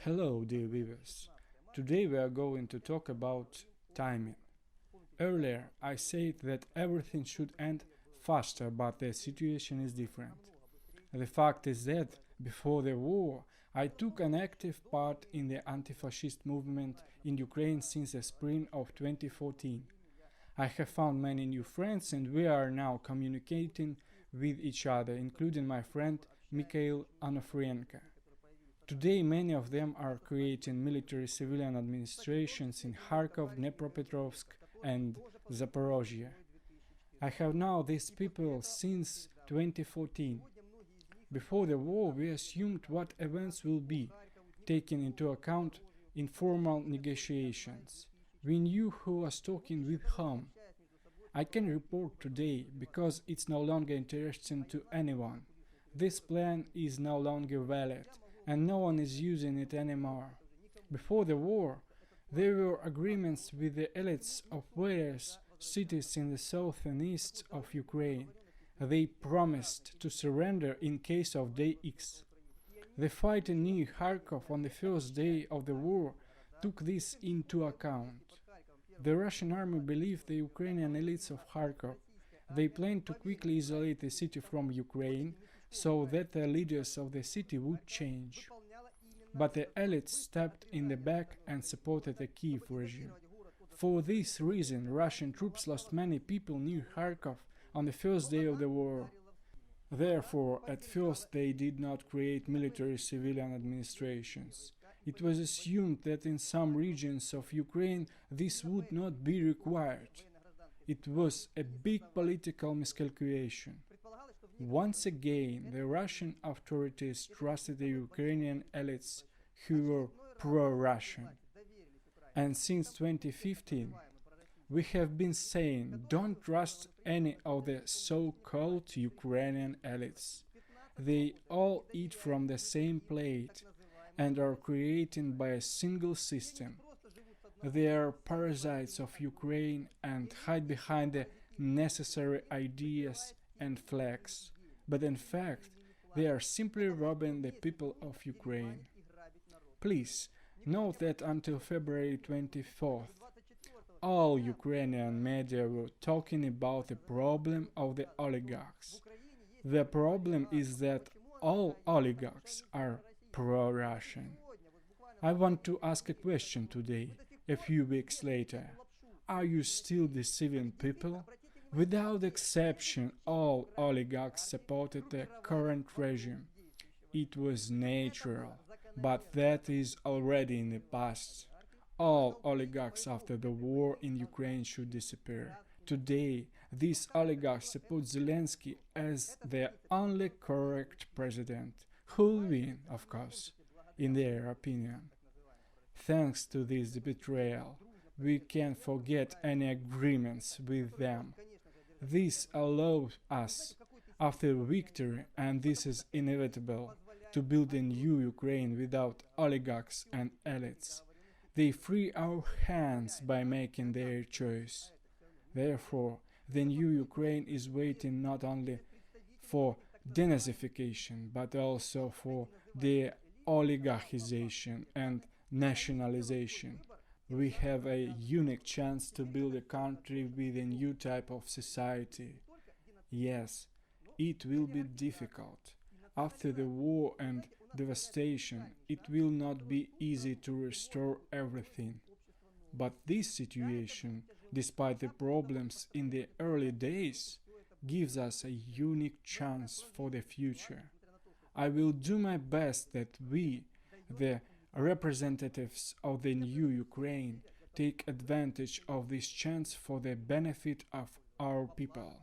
Hello, dear viewers. Today we are going to talk about timing. Earlier, I said that everything should end faster, but the situation is different. The fact is that before the war, I took an active part in the anti-fascist movement in Ukraine since the spring of 2014. I have found many new friends and we are now communicating with each other, including my friend Mikhail Onofrienko. Today, many of them are creating military civilian administrations in Kharkov, Dnipropetrovsk, and Zaporozhye. I have known these people since 2014. Before the war, we assumed what events will be, taking into account informal negotiations. We knew who was talking with whom. I can report today, because it's no longer interesting to anyone. This plan is no longer valid, and no one is using it anymore. Before the war, there were agreements with the elites of various cities in the south and east of Ukraine. They promised to surrender in case of Day X. The fighting near Kharkov on the first day of the war took this into account. The Russian army believed the Ukrainian elites of Kharkov. They planned to quickly isolate the city from Ukraine so that the leaders of the city would change. But the elites stepped in the back and supported the Kiev regime. For this reason, Russian troops lost many people near Kharkov on the first day of the war. Therefore, at first they did not create military civilian administrations. It was assumed that in some regions of Ukraine this would not be required. It was a big political miscalculation. Once again, the Russian authorities trusted the Ukrainian elites who were pro-Russian. And since 2015, we have been saying don't trust any of the so-called Ukrainian elites. They all eat from the same plate and are created by a single system. They are parasites of Ukraine and hide behind the necessary ideas and flags, but in fact they are simply robbing the people of Ukraine. Please note that until February 24th, all Ukrainian media were talking about the problem of the oligarchs. The problem is that all oligarchs are pro-Russian. I want to ask a question today, a few weeks later. Are you still deceiving people? Without exception, all oligarchs supported the current regime. It was natural, but that is already in the past. All oligarchs after the war in Ukraine should disappear. Today, these oligarchs support Zelensky as the only correct president, who will win, of course, in their opinion. Thanks to this betrayal, we can forget any agreements with them. This allows us, after victory, and this is inevitable, to build a new Ukraine without oligarchs and elites. They free our hands by making their choice. Therefore, the new Ukraine is waiting not only for denazification, but also for de-oligarchization and nationalization. We have a unique chance to build a country with a new type of society. Yes, it will be difficult. After the war and devastation, it will not be easy to restore everything. But this situation, despite the problems in the early days, gives us a unique chance for the future. I will do my best that we, the representatives of the new Ukraine, take advantage of this chance for the benefit of our people.